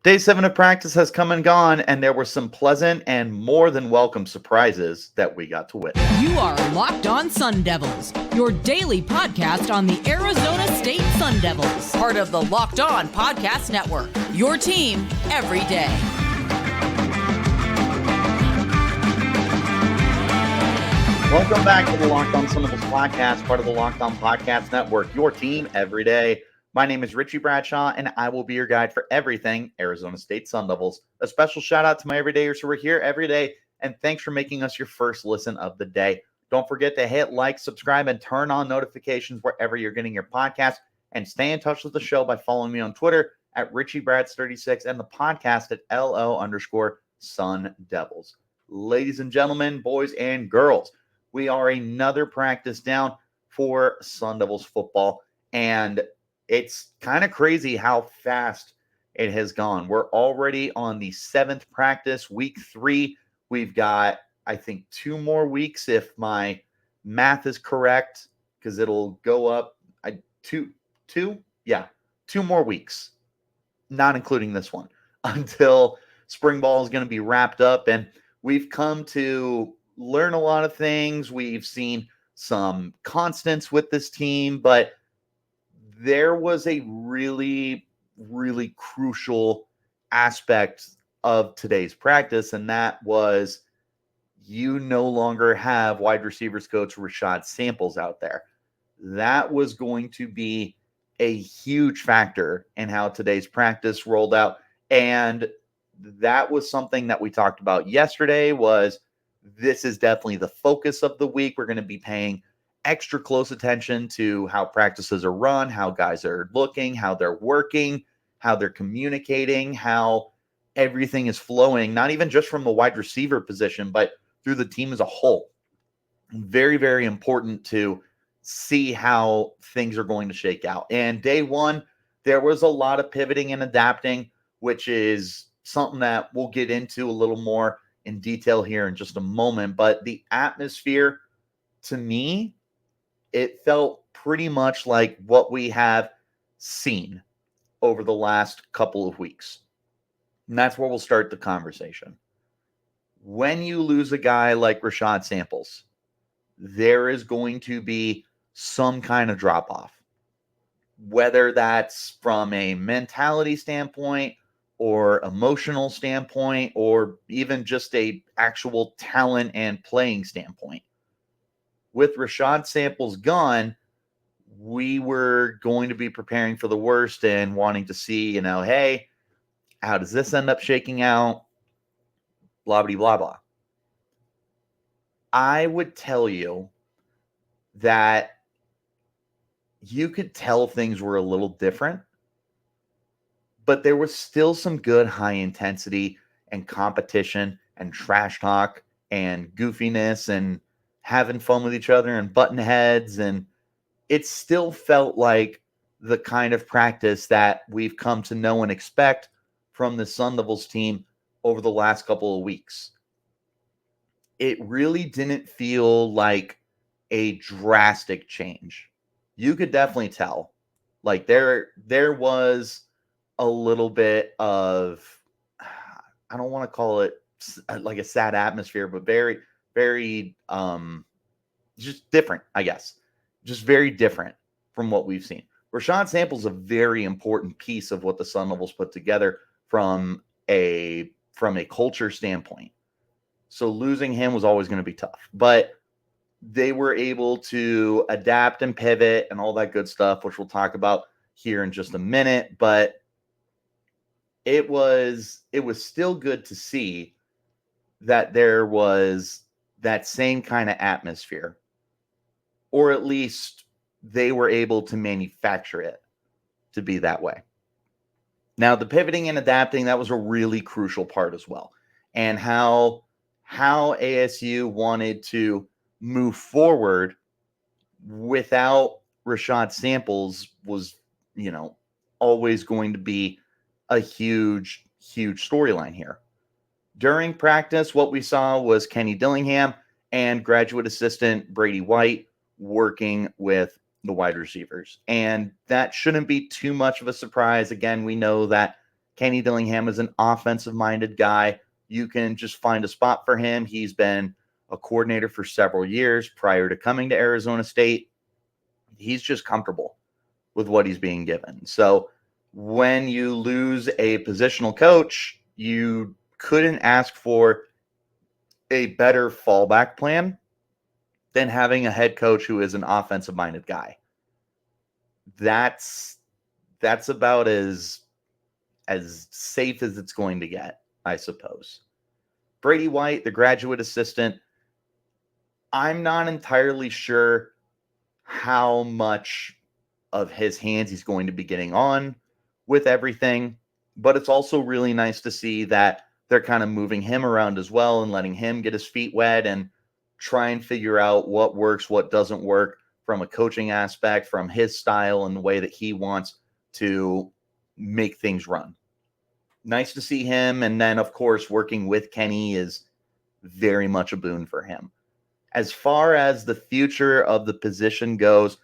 Day 7 of practice has come and gone, and there were some pleasant and more than welcome surprises that we got to witness. You are Locked On Sun Devils, your daily podcast on the Arizona State Sun Devils, part of the Locked On Podcast Network, your team every day. Welcome back to the Locked On Sun Devils podcast, part of the Locked On Podcast Network, your team every day. My name is Richie Bradshaw, and I will be your guide for everything Arizona State Sun Devils. A special shout out to my everydayers who are here every day, and thanks for making us your first listen of the day. Don't forget to hit like, subscribe, and turn on notifications wherever you're getting your podcast, and stay in touch with the show by following me on Twitter at RichieBrads36 and the podcast at LO_Sun Devils. Ladies and gentlemen, boys and girls, we are another practice down for Sun Devils football, and it's kind of crazy how fast it has gone. We're already on the 7th practice, week 3. We've got, I think, 2 more weeks if my math is correct, because it'll go up 2 more weeks, not including this one, until spring ball is going to be wrapped up. And we've come to learn a lot of things. We've seen some constants with this team, but there was a really, really crucial aspect of today's practice, and that was you no longer have wide receivers coach Rashad Samples out there. That was going to be a huge factor in how today's practice rolled out, and that was something that we talked about yesterday. Was this is definitely the focus of the week. We're going to be paying extra close attention to how practices are run, how guys are looking, how they're working, how they're communicating, how everything is flowing, not even just from the wide receiver position, but through the team as a whole. Very, very important to see how things are going to shake out. And day 1, there was a lot of pivoting and adapting, which is something that we'll get into a little more in detail here in just a moment. But the atmosphere, to me, it felt pretty much like what we have seen over the last couple of weeks. And that's where we'll start the conversation. When you lose a guy like Rashad Samples, there is going to be some kind of drop-off. Whether that's from a mentality standpoint or emotional standpoint or even just a actual talent and playing standpoint. With Rashad Samples gone, we were going to be preparing for the worst and wanting to see, hey, how does this end up shaking out? Blah, blah, blah, blah. I would tell you that you could tell things were a little different, but there was still some good high intensity and competition and trash talk and goofiness and having fun with each other and button heads. And it still felt like the kind of practice that we've come to know and expect from the Sun Devils team over the last couple of weeks. It really didn't feel like a drastic change. You could definitely tell. Like there was a little bit of, I don't want to call it like a sad atmosphere, but very, very just different, I guess. Just very different from what we've seen. Rashad Samples is a very important piece of what the Sun Devils put together from a culture standpoint. So losing him was always going to be tough. But they were able to adapt and pivot and all that good stuff, which we'll talk about here in just a minute. But it was still good to see that there was that same kind of atmosphere, or at least they were able to manufacture it to be that way. Now, the pivoting and adapting, that was a really crucial part as well. And how ASU wanted to move forward without Rashad Samples was, always going to be a huge, huge storyline here. During practice, what we saw was Kenny Dillingham and graduate assistant Brady White working with the wide receivers. And that shouldn't be too much of a surprise. Again, we know that Kenny Dillingham is an offensive-minded guy. You can just find a spot for him. He's been a coordinator for several years prior to coming to Arizona State. He's just comfortable with what he's being given. So when you lose a positional coach, you couldn't ask for a better fallback plan than having a head coach who is an offensive-minded guy. That's about as safe as it's going to get, I suppose. Brady White, the graduate assistant, I'm not entirely sure how much of his hands he's going to be getting on with everything, but it's also really nice to see that they're kind of moving him around as well and letting him get his feet wet and try and figure out what works, what doesn't work from a coaching aspect, from his style and the way that he wants to make things run. Nice to see him. And then, of course, working with Kenny is very much a boon for him. As far as the future of the position goes,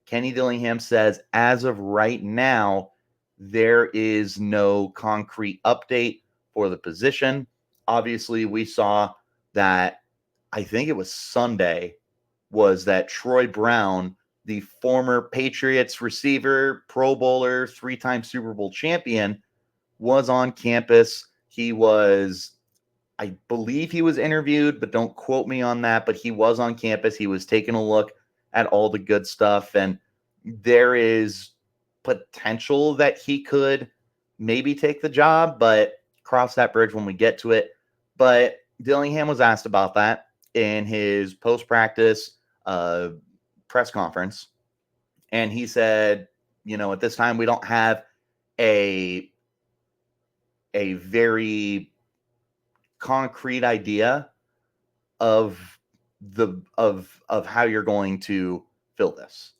Kenny Dillingham says, as of right now, there is no concrete update for the position. Obviously, we saw that, I think it was Sunday, was that Troy Brown, the former Patriots receiver, Pro Bowler, 3-time Super Bowl champion, was on campus. He was, I believe he was interviewed, but don't quote me on that, but he was on campus. He was taking a look at all the good stuff, and there is potential that he could maybe take the job, but cross that bridge when we get to it. But Dillingham was asked about that in his post-practice press conference, and he said, at this time we don't have a very concrete idea of how you're going to fill this.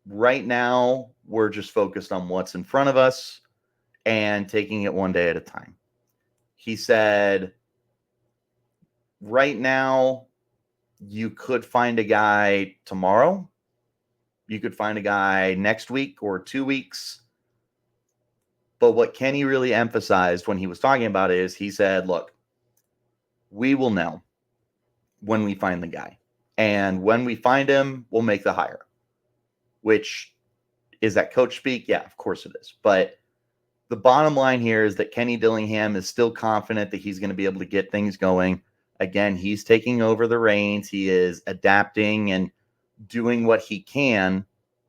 Right now, we're just focused on what's in front of us and taking it one day at a time. He said, right now, you could find a guy tomorrow. You could find a guy next week or 2 weeks. But what Kenny really emphasized when he was talking about it is he said, look, we will know when we find the guy. And when we find him, we'll make the hire. Which, is that coach speak? Yeah, of course it is. But the bottom line here is that Kenny Dillingham is still confident that he's going to be able to get things going. Again, he's taking over the reins. He is adapting and doing what he can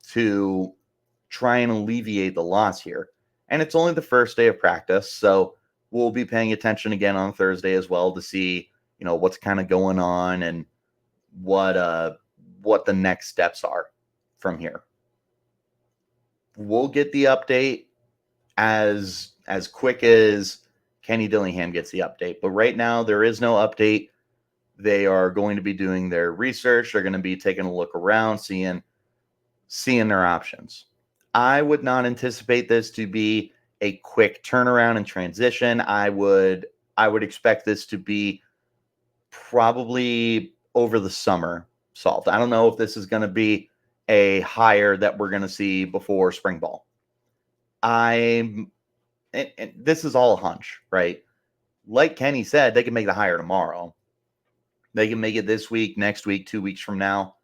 to try and alleviate the loss here. And it's only the first day of practice, so we'll be paying attention again on Thursday as well to see, what's kind of going on and what the next steps are from here. We'll get the update as quick as Kenny Dillingham gets the update. But right now, there is no update. They are going to be doing their research. They're going to be taking a look around, seeing their options. I would not anticipate this to be a quick turnaround and transition. I would expect this to be probably over the summer solved. I don't know if this is going to be a hire that we're going to see before spring ball. And this is all a hunch, right? Like Kenny said, they can make the hire tomorrow. They can make it this week, next week, 2 weeks from now.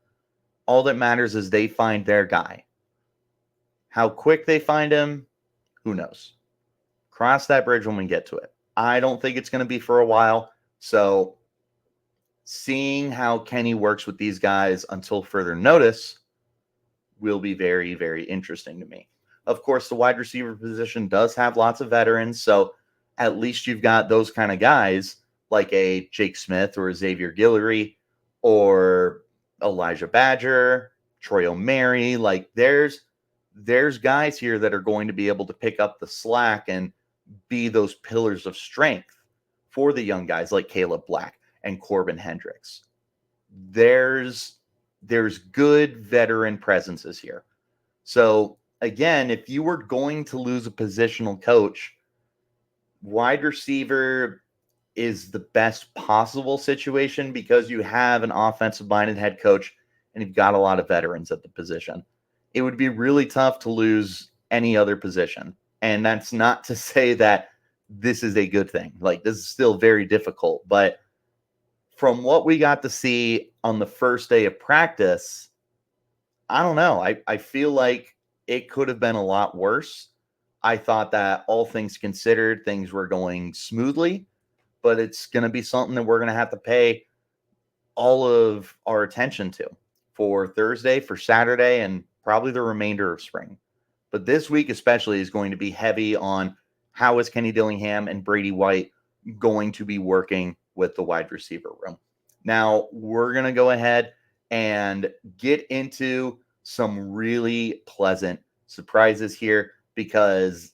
All that matters is they find their guy. How quick they find him, who knows? Cross that bridge when we get to it. I don't think it's going to be for a while. So seeing how Kenny works with these guys until further notice will be very, very interesting to me. Of course, the wide receiver position does have lots of veterans. So at least you've got those kind of guys like a Jake Smith or a Xavier Guillory or Elijhah Badger, Troy O'Mary. Like there's guys here that are going to be able to pick up the slack and be those pillars of strength for the young guys like Caleb Black and Corbin Hendricks. There's good veteran presences here. So again, if you were going to lose a positional coach, wide receiver is the best possible situation because you have an offensive-minded head coach and you've got a lot of veterans at the position. It would be really tough to lose any other position. And that's not to say that this is a good thing. Like, this is still very difficult. But from what we got to see on the first day of practice, I don't know. I feel like it could have been a lot worse. I thought that all things considered, things were going smoothly, but it's going to be something that we're going to have to pay all of our attention to for Thursday, for Saturday, and probably the remainder of spring. But this week especially is going to be heavy on how is Kenny Dillingham and Brady White going to be working with the wide receiver room. Now, we're going to go ahead and get into some really pleasant surprises here because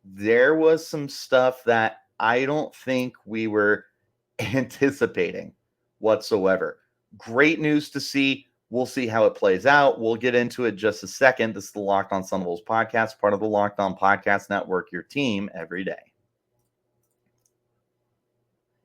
there was some stuff that I don't think we were anticipating whatsoever. Great news to see. We'll see how it plays out. We'll get into it just a second. This is the Locked On Sun Devils podcast, part of the Locked On Podcast Network, your team every day.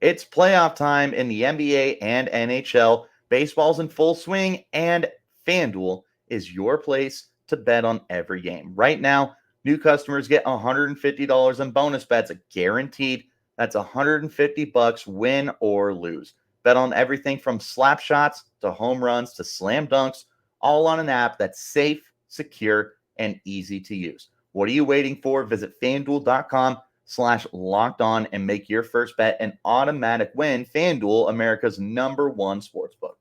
It's playoff time in the NBA and NHL. Baseball's in full swing, and FanDuel is your place to bet on every game. Right now, new customers get $150 in bonus bets, guaranteed. That's $150 win or lose. Bet on everything from slap shots to home runs to slam dunks, all on an app that's safe, secure, and easy to use. What are you waiting for? Visit FanDuel.com/locked-on and make your first bet an automatic win. FanDuel, America's #1 sportsbook.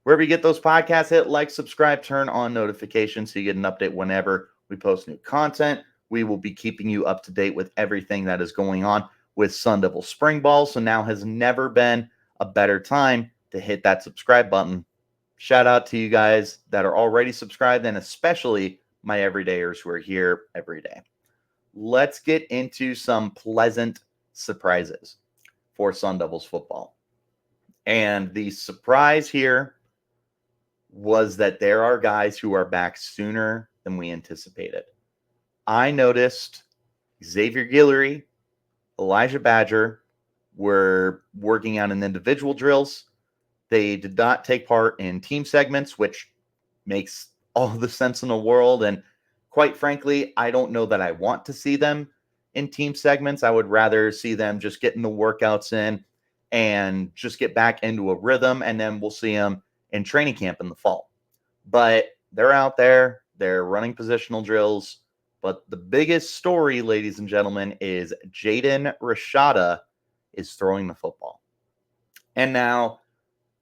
Wherever you get those podcasts, hit like, subscribe, turn on notifications so you get an update whenever we post new content. We will be keeping you up to date with everything that is going on with Sun Devil Spring Ball. So now has never been a better time to hit that subscribe button. Shout out to you guys that are already subscribed, and especially my everydayers who are here every day. Let's get into some pleasant surprises for Sun Devils football. And the surprise here was that there are guys who are back sooner than we anticipated. I noticed Xavier Guillory, Elijhah Badger were working out in individual drills. They did not take part in team segments, which makes all the sense in the world. And quite frankly, I don't know that I want to see them in team segments. I would rather see them just getting the workouts in and just get back into a rhythm. And then we'll see them in training camp in the fall. But they're out there. They're running positional drills. But the biggest story, ladies and gentlemen, is Jaden Rashada is throwing the football. And now,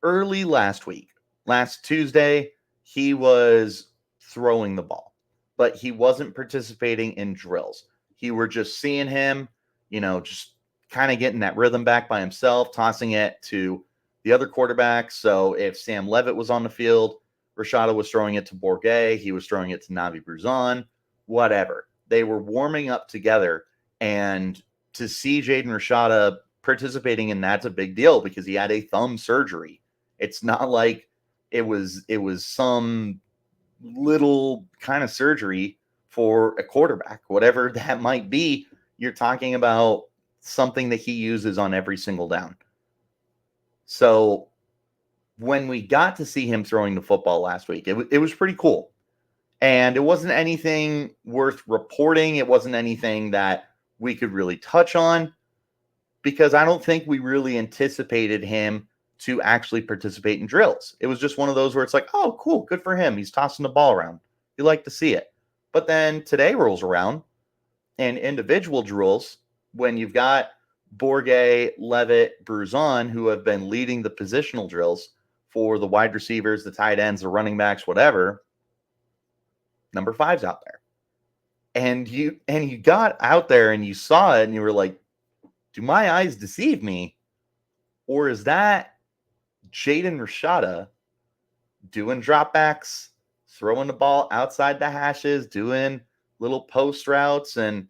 early last week, last Tuesday, he was throwing the ball, but he wasn't participating in drills. You were just seeing him, just kind of getting that rhythm back by himself, tossing it to the other quarterback. So if Sam Levitt was on the field, Rashada was throwing it to Bourget. He was throwing it to Navi Bruzan, whatever. They were warming up together. And to see Jaden Rashada participating in that's a big deal because he had a thumb surgery. It's not like it was some little kind of surgery for a quarterback, whatever that might be. You're talking about something that he uses on every single down. So when we got to see him throwing the football last week, it was pretty cool. And it wasn't anything worth reporting. It wasn't anything that we could really touch on because I don't think we really anticipated him to actually participate in drills. It was just one of those where it's like, oh, cool, good for him. He's tossing the ball around. You like to see it. But then today rolls around and individual drills, when you've got Bourget, Levitt, Bruzan, who have been leading the positional drills for the wide receivers, the tight ends, the running backs, whatever, number 5's out there. And you got out there and you saw it and you were like, do my eyes deceive me? Or is that Jaden Rashada doing dropbacks, throwing the ball outside the hashes, doing little post routes? And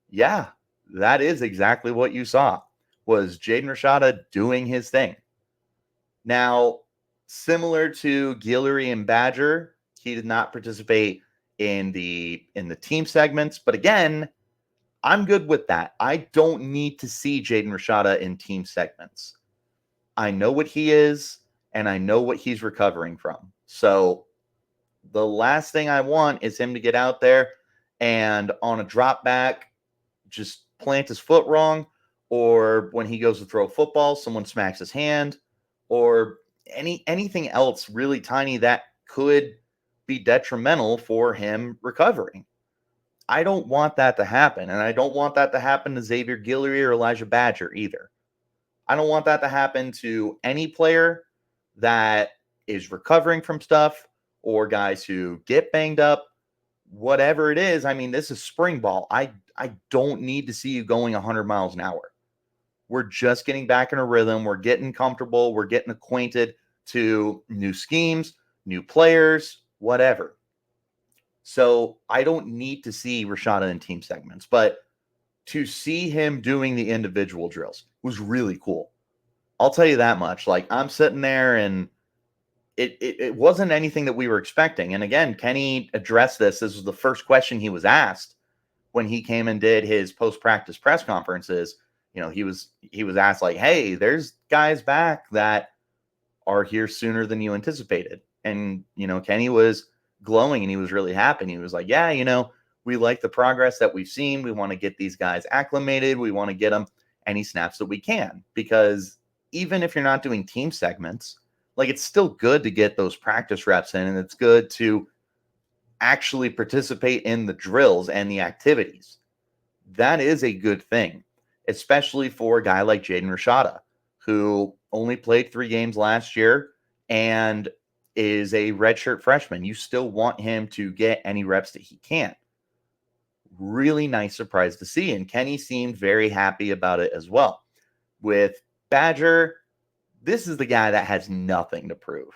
yeah, that is exactly what you saw, was Jaden Rashada doing his thing. Now, similar to Guillory and Badger, he did not participate in the team segments. But again, I'm good with that. I don't need to see Jaden Rashada in team segments. I know what he is, and I know what he's recovering from. So the last thing I want is him to get out there and on a drop back, just plant his foot wrong, or when he goes to throw a football, someone smacks his hand, or anything else really tiny that could be detrimental for him recovering. I don't want that to happen, and I don't want that to happen to Xavier Guillory or Elijhah Badger either. I don't want that to happen to any player that is recovering from stuff or guys who get banged up, whatever it is. I mean, this is spring ball. I don't need to see you going 100 miles an hour. We're just getting back in a rhythm. We're getting comfortable. We're getting acquainted to new schemes, new players, whatever. So I don't need to see Rashada in team segments, but to see him doing the individual drills was really cool. I'll tell you that much. Like, I'm sitting there and it wasn't anything that we were expecting. And again, Kenny addressed this. This was the first question he was asked when he came and did his post-practice press conferences. You know, he was asked, like, hey, there's guys back that are here sooner than you anticipated. And, you know, Kenny was glowing and he was really happy. And he was like, yeah, you know, we like the progress that we've seen. We want to get these guys acclimated. We want to get them any snaps that we can, because even if you're not doing team segments, like, it's still good to get those practice reps in, and it's good to actually participate in the drills and the activities. That is a good thing, especially for a guy like Jaden Rashada, who only played 3 games last year and is a redshirt freshman. You still want him to get any reps that he can. Really nice surprise to see, and Kenny seemed very happy about it as well. With Badger, this is the guy that has nothing to prove.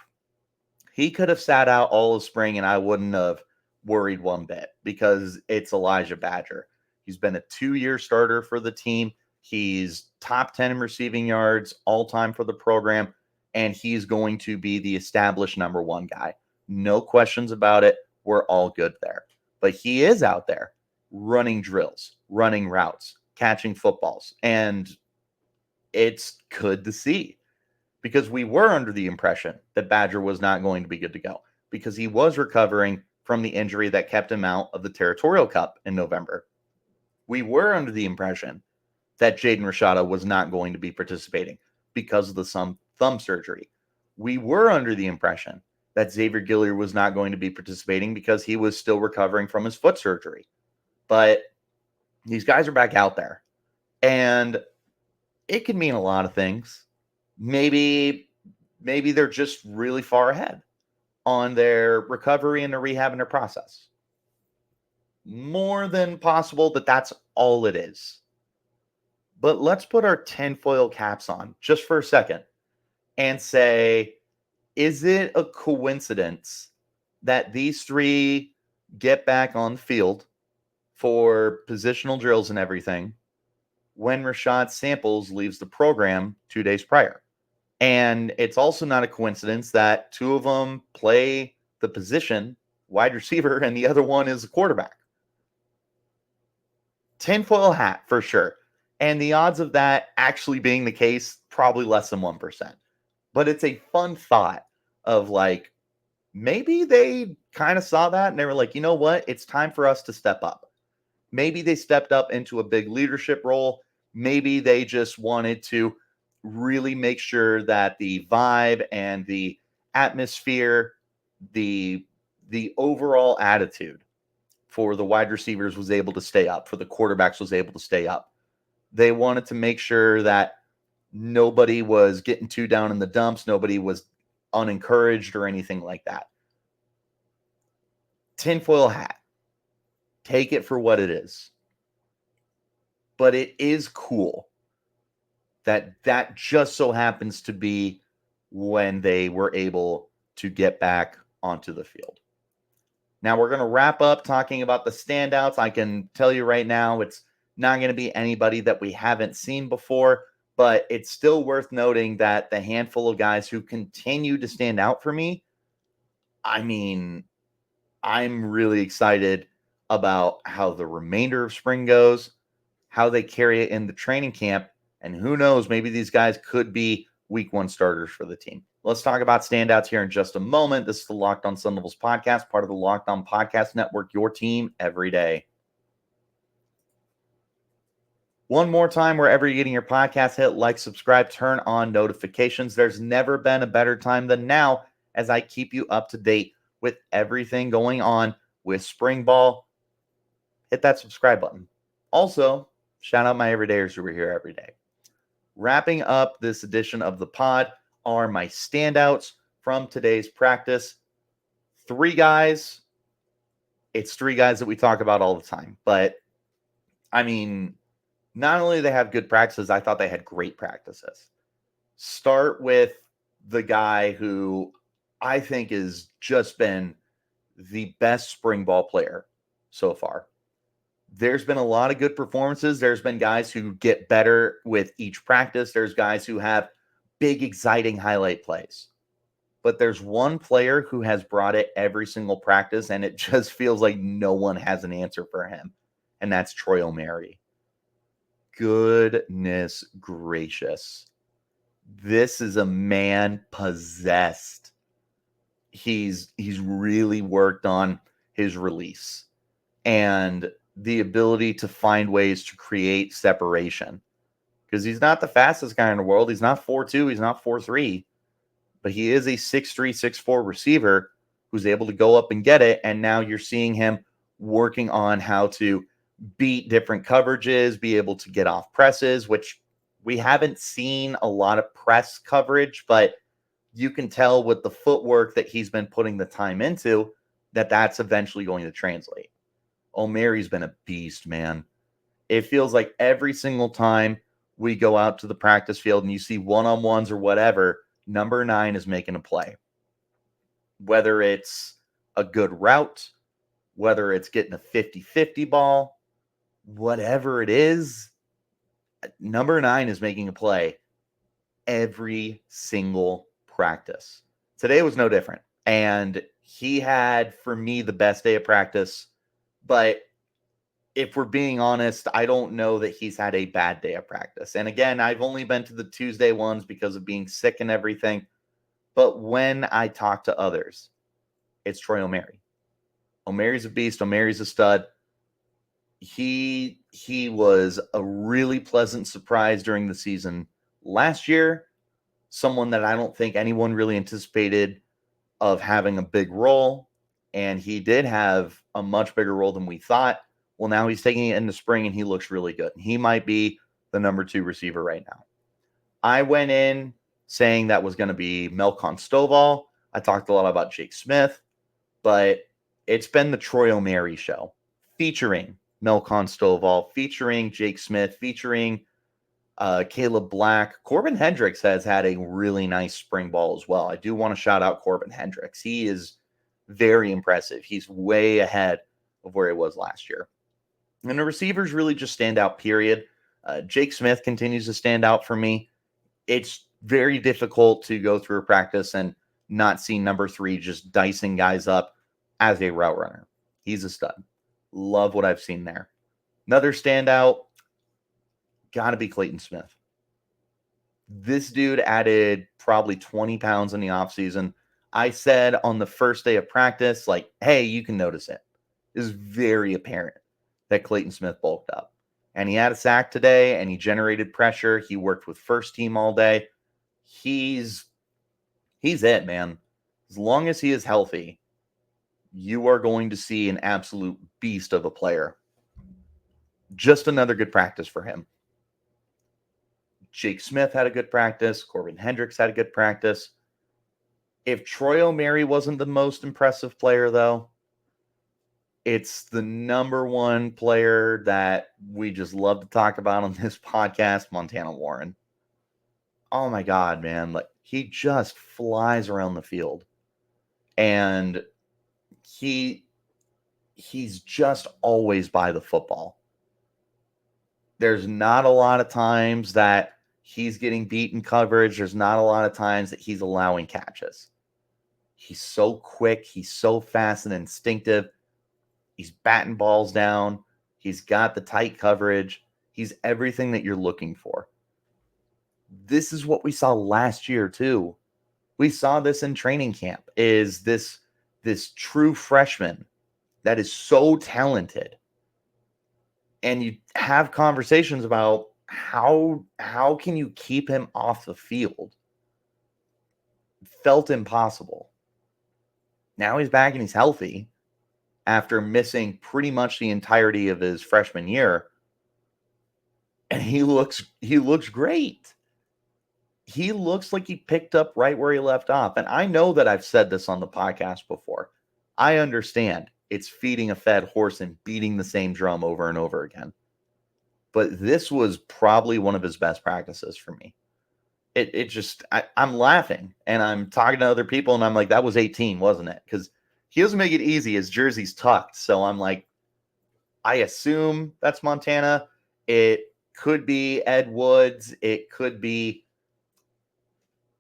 He could have sat out all of spring and I wouldn't have worried one bit, because it's Elijhah Badger. He's been a 2-year starter for the team. He's top 10 in receiving yards all time for the program, and he's going to be the established number 1 guy. No questions about it. We're all good there. But he is out there running drills, running routes, catching footballs, and it's good to see, because we were under the impression that Badger was not going to be good to go, because he was recovering from the injury that kept him out of the Territorial Cup in November. We were under the impression that Jaden Rashada was not going to be participating because of the thumb surgery. We were under the impression that Xavier Guillory was not going to be participating because he was still recovering from his foot surgery. But these guys are back out there, and it could mean a lot of things. Maybe they're just really far ahead on their recovery and their rehab and their process. More than possible that that's all it is. But let's put our tinfoil caps on just for a second and say, is it a coincidence that these 3 get back on the field for positional drills and everything when Rashad Samples leaves the program 2 days prior? And it's also not a coincidence that 2 of them play the position wide receiver and the other one is a quarterback. Tinfoil hat for sure. And the odds of that actually being the case, probably less than 1%. But it's a fun thought of, like, maybe they kind of saw that and they were like, you know what? It's time for us to step up. Maybe they stepped up into a big leadership role. Maybe they just wanted to really make sure that the vibe and the atmosphere, the overall attitude for the wide receivers was able to stay up, for the quarterbacks was able to stay up. They wanted to make sure that nobody was getting too down in the dumps, nobody was unencouraged or anything like that. Tinfoil hat. Take it for what it is. But it is cool that just so happens to be when they were able to get back onto the field. Now we're going to wrap up talking about the standouts. I can tell you right now, it's not going to be anybody that we haven't seen before, but it's still worth noting that the handful of guys who continue to stand out for me, I mean, I'm really excited about how the remainder of spring goes, how they carry it in the training camp, and who knows, maybe these guys could be week 1 starters for the team. Let's talk about standouts here in just a moment. This is the Locked On Sun Devils podcast, part of the Locked On Podcast Network, your team every day. One more time, wherever you're getting your podcast, hit like, subscribe, turn on notifications. There's never been a better time than now as I keep you up to date with everything going on with spring ball. Hit that subscribe button. Also, shout out my everydayers who are here every day. Wrapping up this edition of the pod are my standouts from today's practice. 3 guys. It's 3 guys that we talk about all the time. But, I mean, not only do they have good practices, I thought they had great practices. Start with the guy who I think has just been the best spring ball player so far. There's been a lot of good performances. There's been guys who get better with each practice. There's guys who have big, exciting highlight plays. But there's one player who has brought it every single practice, and it just feels like no one has an answer for him. And that's Troy O'Mary. Goodness gracious. This is a man possessed. He's really worked on his release and the ability to find ways to create separation. Because he's not the fastest guy in the world. He's not 4'2", he's not 4'3", but he is a 6'3", 6'4" receiver who's able to go up and get it. And now you're seeing him working on how to beat different coverages, be able to get off presses, which we haven't seen a lot of press coverage, but you can tell with the footwork that he's been putting the time into that that's eventually going to translate. O'Mary's been a beast, man. It feels like every single time we go out to the practice field and you see one-on-ones or whatever, number 9 is making a play. Whether it's a good route, whether it's getting a 50-50 ball, whatever it is, number 9 is making a play every single practice. Today was no different. And he had, for me, the best day of practice. But if we're being honest, I don't know that he's had a bad day of practice. And again, I've only been to the Tuesday ones because of being sick and everything. But when I talk to others, it's Troy O'Mary. O'Mary's a beast. O'Mary's a stud. He was a really pleasant surprise during the season last year. Someone that I don't think anyone really anticipated of having a big role. And he did have a much bigger role than we thought. Well, now he's taking it in the spring, and he looks really good. He might be the number 2 receiver right now. I went in saying that was going to be Melcon Stovall. I talked a lot about Jake Smith, but it's been the Troy O'Mary show, featuring Melcon Stovall, featuring Jake Smith, featuring Caleb Black. Corbin Hendricks has had a really nice spring ball as well. I do want to shout out Corbin Hendricks. He is very impressive. He's way ahead of where he was last year. And the receivers really just stand out, period. Jake Smith continues to stand out for me. It's very difficult to go through a practice and not see number 3 just dicing guys up as a route runner. He's a stud. Love what I've seen there. Another standout, got to be Clayton Smith. This dude added probably 20 pounds in the offseason. I said on the first day of practice, like, hey, you can notice it. It's very apparent that Clayton Smith bulked up. And he had a sack today, and he generated pressure. He worked with first team all day. He's it, man. As long as he is healthy, you are going to see an absolute beast of a player. Just another good practice for him. Jake Smith had a good practice. Corbin Hendricks had a good practice. If Troy O'Mary wasn't the most impressive player, though, it's the number 1 player that we just love to talk about on this podcast, Montana Warren. Oh my God, man. Like, he just flies around the field. And he's just always by the football. There's not a lot of times that he's getting beat in coverage. There's not a lot of times that he's allowing catches. He's so quick. He's so fast and instinctive. He's batting balls down. He's got the tight coverage. He's everything that you're looking for. This is what we saw last year too. We saw this in training camp, is this true freshman that is so talented and you have conversations about how can you keep him off the field. Felt impossible. Now he's back and he's healthy after missing pretty much the entirety of his freshman year. And he looks great. He looks like he picked up right where he left off. And I know that I've said this on the podcast before. I understand it's feeding a fed horse and beating the same drum over and over again. But this was probably one of his best practices for me. I'm laughing and I'm talking to other people and I'm like, that was 18, wasn't it? Because he doesn't make it easy. His jersey's tucked. So I'm like, I assume that's Montana. It could be Ed Woods. It could be,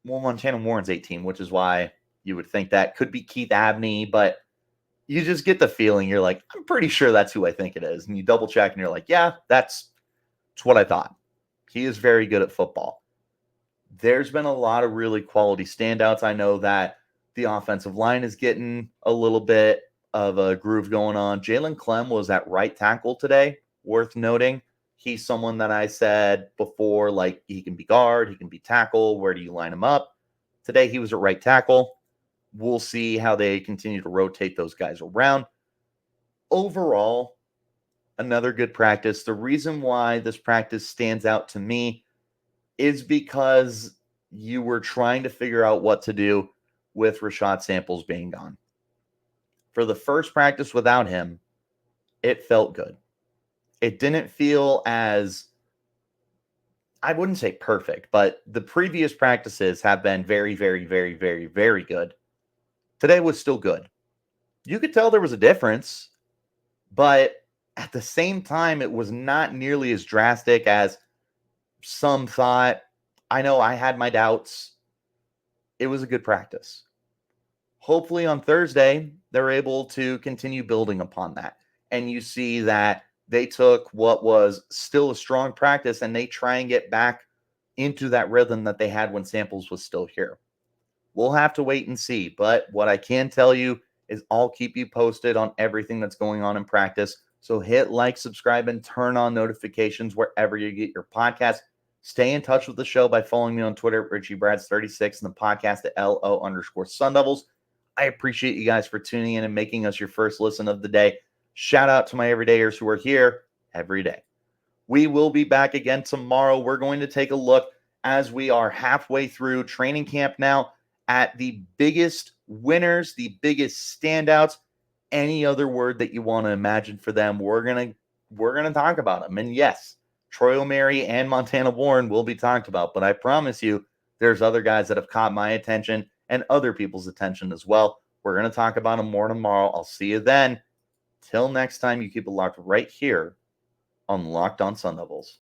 well, Montana Warren's 18, which is why you would think that. Could be Keith Abney, but you just get the feeling. You're like, I'm pretty sure that's who I think it is. And you double check and you're like, yeah, that's what I thought. He is very good at football. There's been a lot of really quality standouts. I know that the offensive line is getting a little bit of a groove going on. Jalen Clem was at right tackle today, worth noting. He's someone that I said before, like, he can be guard, he can be tackle. Where do you line him up? Today he was at right tackle. We'll see how they continue to rotate those guys around. Overall, another good practice. The reason why this practice stands out to me is because you were trying to figure out what to do with Rashad Samples being gone. For the first practice without him, it felt good. It didn't feel as, I wouldn't say perfect, but the previous practices have been very, very, very, very, very good. Today was still good. You could tell there was a difference, but at the same time, it was not nearly as drastic as some thought. I know I had my doubts. It was a good practice. Hopefully on Thursday, they're able to continue building upon that. And you see that they took what was still a strong practice and they try and get back into that rhythm that they had when Samples was still here. We'll have to wait and see. But what I can tell you is I'll keep you posted on everything that's going on in practice. So hit like, subscribe, and turn on notifications wherever you get your podcast. Stay in touch with the show by following me on Twitter at RichieBrads36 and the podcast at LO_Sun Devils. I appreciate you guys for tuning in and making us your first listen of the day. Shout out to my everydayers who are here every day. We will be back again tomorrow. We're going to take a look as we are halfway through training camp now at the biggest winners, the biggest standouts, any other word that you want to imagine for them. We're gonna talk about them. And yes, Troy O'Mary and Montana Warren will be talked about, but I promise you there's other guys that have caught my attention and other people's attention as well. We're going to talk about them more tomorrow. I'll see you then. Till next time, you keep it locked right here on Locked On Sun Devils.